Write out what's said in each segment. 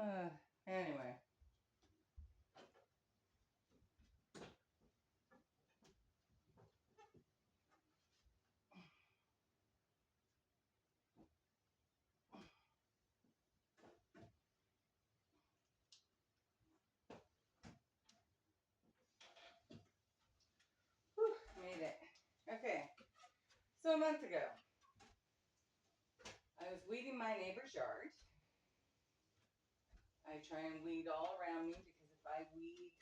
Anyway. Whew, made it. Okay. So a month ago, I was weeding my neighbor's yard. I try and weed all around me because if I weed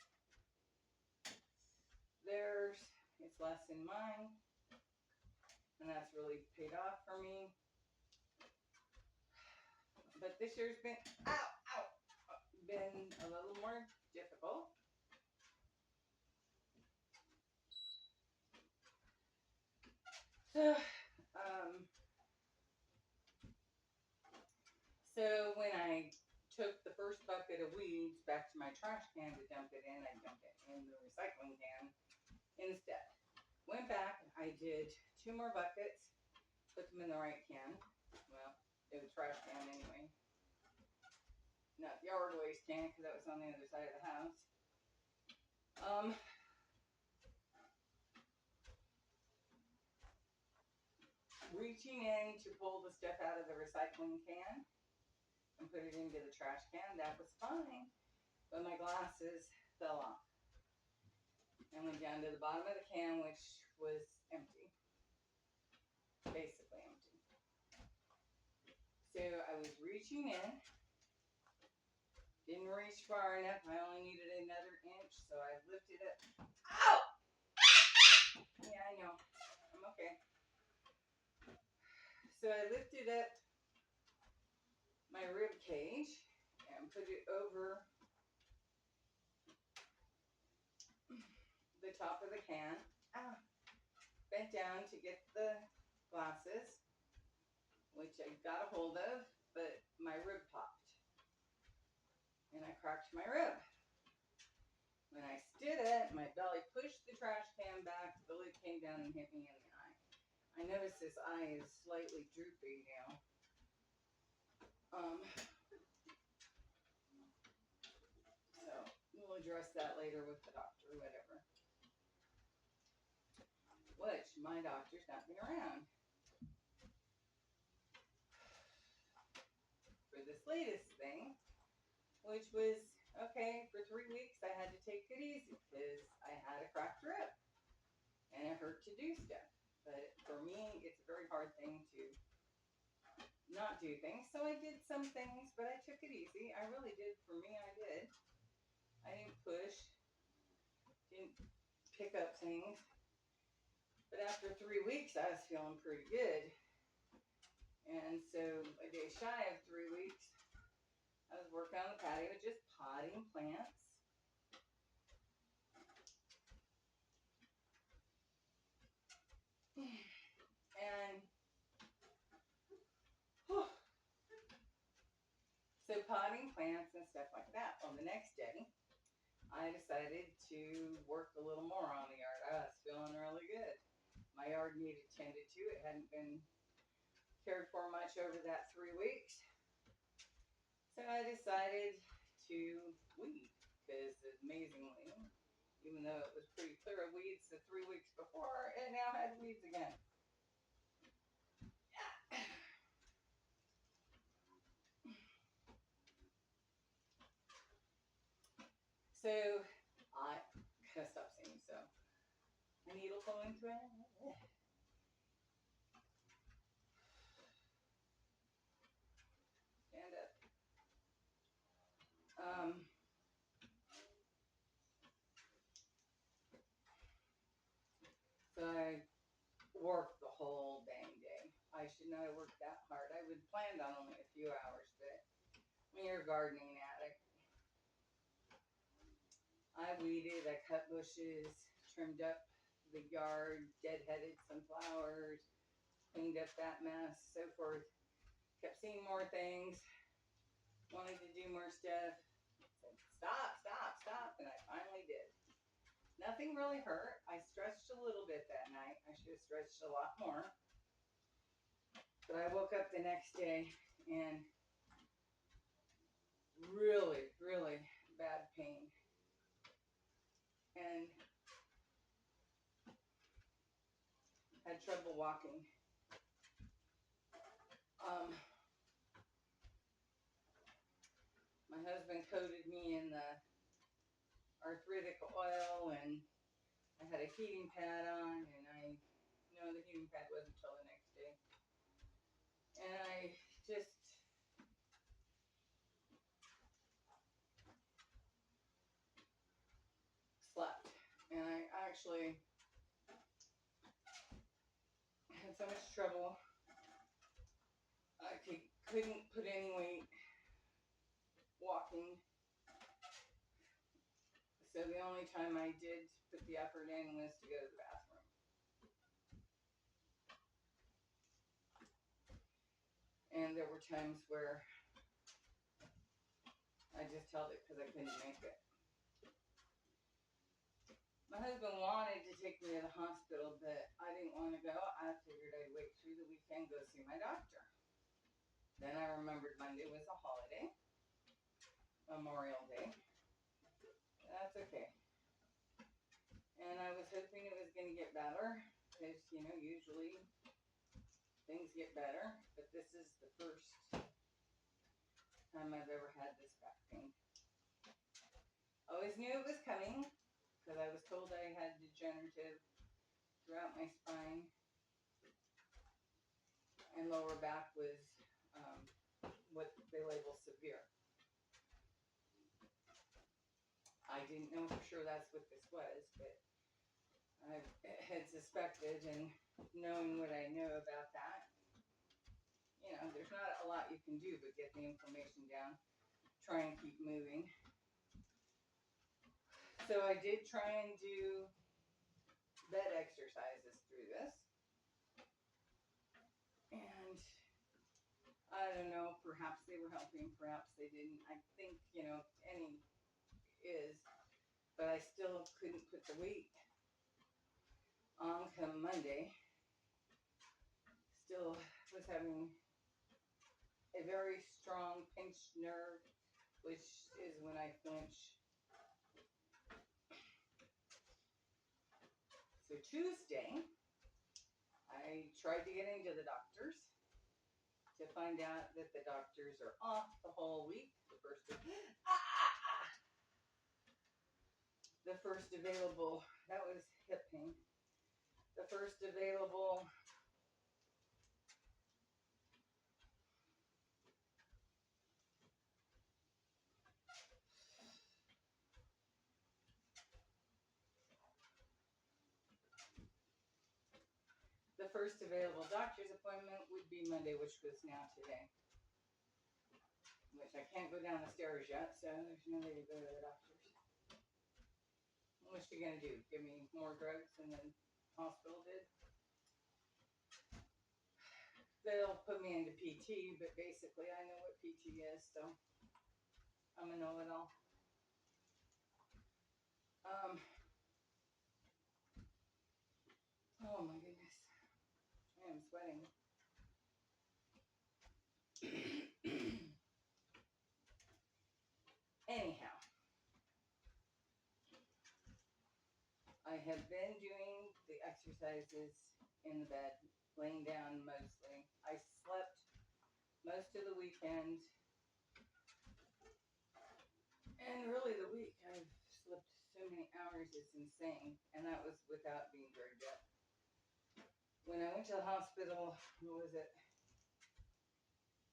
theirs, it's less in mine. And that's really paid off for me. But this year's been, been a little more difficult. So when I took the first bucket of weeds back to my trash can to dump it in, I dumped it in the recycling can instead. Went back, I did 2 more buckets, put them in the right can. Well, it was trash can anyway. Not yard waste can because that was on the other side of the house. Reaching in to pull the stuff out of the recycling can and put it into the trash can, that was fine. But my glasses fell off and went down to the bottom of the can, which was empty. Basically empty. So I was reaching in. Didn't reach far enough. I only needed another inch, so I lifted it. Ow! Yeah, I know. I'm okay. So I lifted up my rib cage and put it over the top of the can. Bent down to get the glasses, which I got a hold of, but my rib popped. And I cracked my rib. When I stood it, my belly pushed the trash can back, the lid came down and hit me in the eye. I noticed this eye is slightly droopy now. So we'll address that later with the doctor, whatever. Which my doctor's not been around for this latest thing, which was okay. For 3 weeks, I had to take it easy because I had a cracked rib and it hurt to do stuff. But for me, it's a very hard thing to not do things. So I did some things, but I took it easy. I really did. For me, I did. I didn't push, didn't pick up things. But after 3 weeks, I was feeling pretty good. And so a day shy of 3 weeks, I was working on the patio just potting plants. And so potting plants and stuff like that. Well, the next day, I decided to work a little more on the yard. I was feeling really good. My yard needed tended to. It hadn't been cared for much over that 3 weeks. So I decided to weed because amazingly, even though it was pretty clear of weeds the 3 weeks before, it now had weeds again. So I gotta stop saying so. A needle going through it. Stand up. So I worked the whole dang day. I should not have worked that hard. I would planned on only a few hours, but when you're a gardening addict, I weeded, I cut bushes, trimmed up the yard, deadheaded some flowers, cleaned up that mess, so forth. Kept seeing more things, wanted to do more stuff. Said, stop, and I finally did. Nothing really hurt. I stretched a little bit that night. I should have stretched a lot more. But I woke up the next day and really had trouble walking. My husband coated me in the arthritic oil, and I had a heating pad on, and the heating pad wasn't until the next day. And I just slept. And I actually had so much trouble. I couldn't put any weight walking. So the only time I did put the effort in was to go to the bathroom. And there were times where I just held it because I couldn't make it. My husband wanted to take me to the hospital, but I didn't want to go. I figured I'd wait through the weekend, go see my doctor. Then I remembered Monday was a holiday, Memorial Day. That's okay. And I was hoping it was going to get better, because, usually things get better. But this is the first time I've ever had this back pain. I always knew it was coming, because I was told I had degenerative throughout my spine, and lower back was what they label severe. I didn't know for sure that's what this was, but I had suspected, and knowing what I know about that, there's not a lot you can do but get the inflammation down, try and keep moving. So I did try and do bed exercises through this. And I don't know, perhaps they were helping, perhaps they didn't. I think, any is, but I still couldn't put the weight on come Monday. Still was having a very strong pinched nerve, which is when I flinch. So Tuesday, I tried to get into the doctors to find out that the doctors are off the whole week. The first available, that was hip pain. The first available doctor's appointment would be Monday, which was now today. Which I can't go down the stairs yet, so there's no way to go to the doctor's. What's she gonna do? Give me more drugs than the hospital did? They'll put me into PT, but basically I know what PT is, so I'm a know-it-all. Oh my goodness. I am sweating. Anyhow, I have been doing the exercises in the bed, laying down mostly. I slept most of the weekend, and really the week. I've slept so many hours, it's insane, and that was without being drugged up. When I went to the hospital, what was it?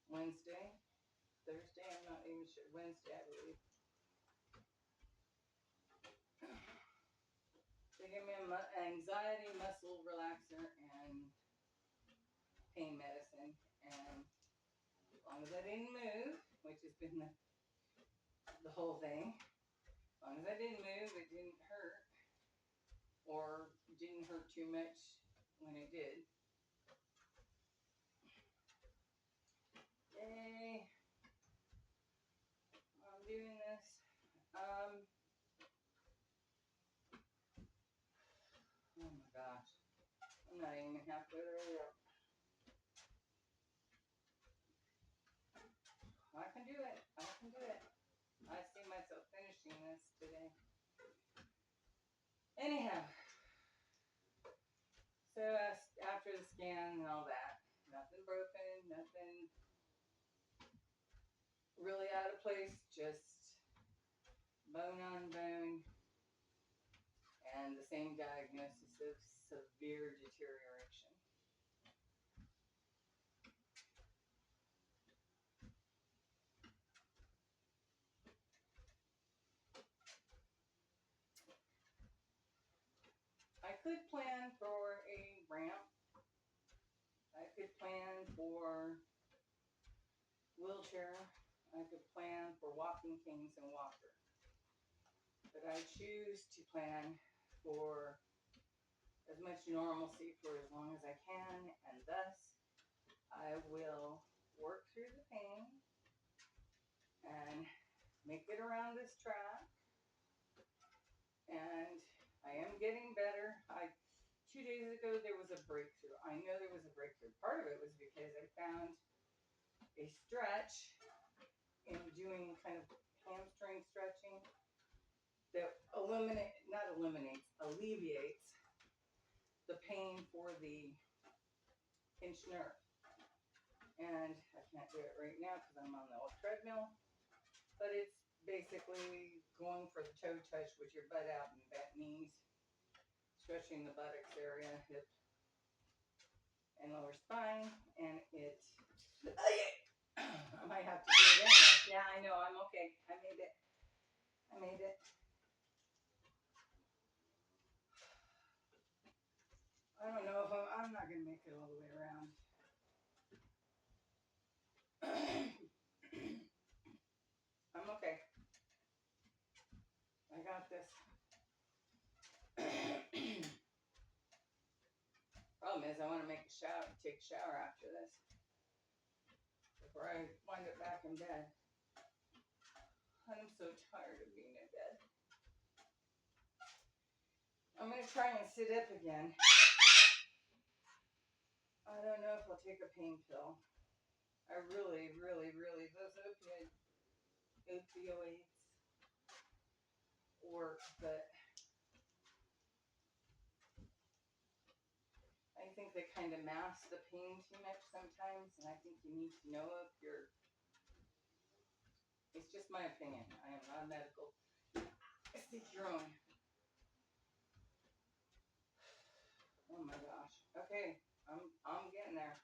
Wednesday? Thursday? I'm not even sure. Wednesday, I believe. They gave me an anxiety muscle relaxer and pain medicine. And as long as I didn't move, which has been the whole thing, as long as I didn't move, it didn't hurt. Or didn't hurt too much when it did. Yay. I'm doing this. Oh my gosh. I'm not even halfway there yet. I can do it. I can do it. I see myself finishing this today. Anyhow. So after scan and all that. Nothing broken, nothing really out of place, just bone on bone, and the same diagnosis of severe deterioration. I could plan for a ramp. I could plan for wheelchair. I could plan for walking canes and walker. But I choose to plan for as much normalcy for as long as I can, and thus I will work through the pain and make it around this track. And I am getting better. 2 days ago there was a breakthrough. I know there was a breakthrough. Part of it was because I found a stretch in doing kind of hamstring stretching that alleviates the pain for the pinched nerve. And I can't do it right now because I'm on the old treadmill, but it's basically going for the toe touch with your butt out and bent knees, stretching the buttocks area, hip, and lower spine, and it, I might have to do it anyway. Yeah, I know, I'm okay. I made it. I don't know if I'm not going to make it all the way around. I'm okay. I got this. Problem is, I want to take a shower after this before I wind up back in bed. I'm so tired of being in bed. I'm going to try and sit up again. I don't know if I'll take a pain pill. I really, those opioids work, but I think they kind of mask the pain too much sometimes, and I think you need to know if you're, it's just my opinion. I am not medical. Stick your own. Oh my gosh. Okay, I'm getting there.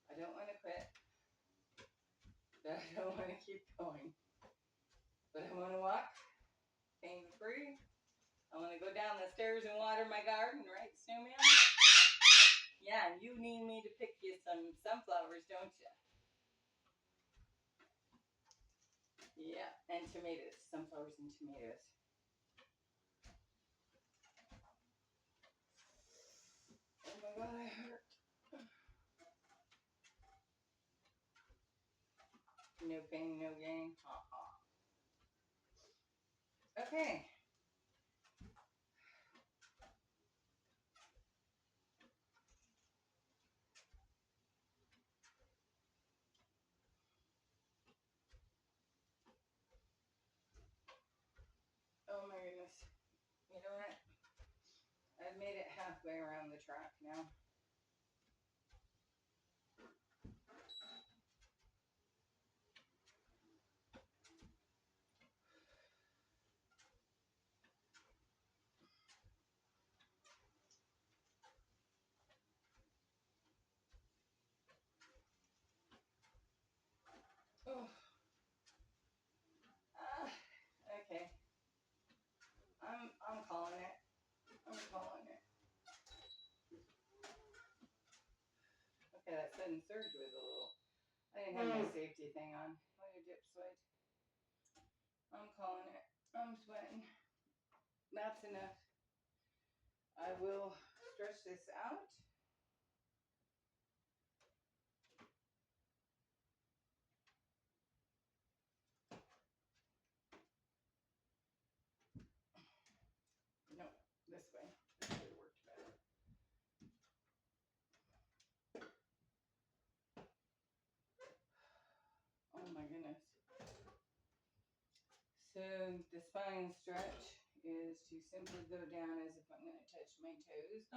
I don't want to quit, but I don't want to keep going. But I want to walk pain-free. I want to go down the stairs and water my garden, right, Snowman? Yeah, you need me to pick you some sunflowers, don't you? Yeah, and tomatoes. Sunflowers and tomatoes. Oh my God, I hurt. No pain, no gain. Okay. Oh my goodness. You know what? I've made it halfway around the track now. Oh. Okay. I'm calling it. Okay, that sudden surge was a little. I didn't have my safety thing on. What a dip sweat. I'm calling it. I'm sweating. That's enough. I will stretch this out. No, this way. This would have worked better. So the spine stretch is to simply go down as if I'm going to touch my toes.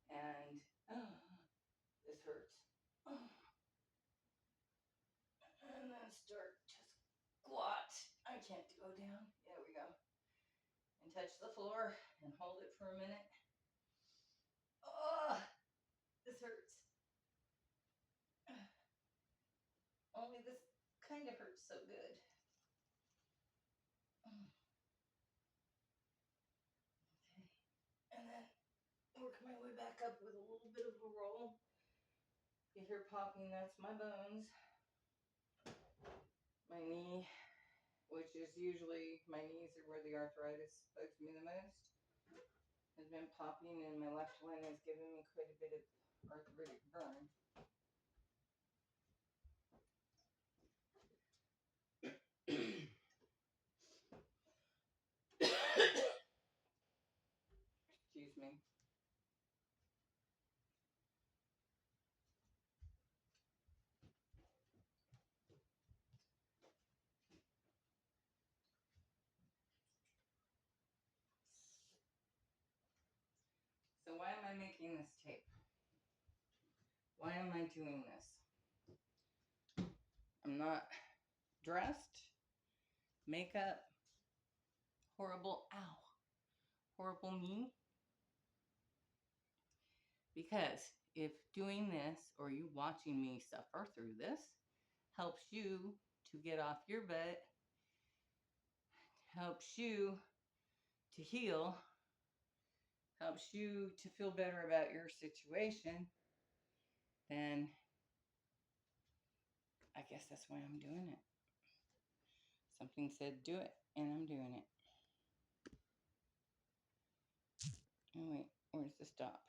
And this hurts. And then start to squat. I can't go down. There we go. And touch the floor and hold it for a minute. Oh, this hurts. Only this kind of hurts so good. Okay. And then work my way back up with a little bit of a roll. You hear popping, that's my bones. My knee, which is usually, my knees are where the arthritis bugs me the most, has been popping, and my left one is giving me quite a bit of arthritic burn. Excuse me. So why am I making this tape? Why am I doing this? I'm not dressed, makeup, horrible, horrible me. Because if doing this or you watching me suffer through this helps you to get off your butt, helps you to heal, helps you to feel better about your situation, then I guess that's why I'm doing it. Something said do it, and I'm doing it. Oh wait, where's the stop?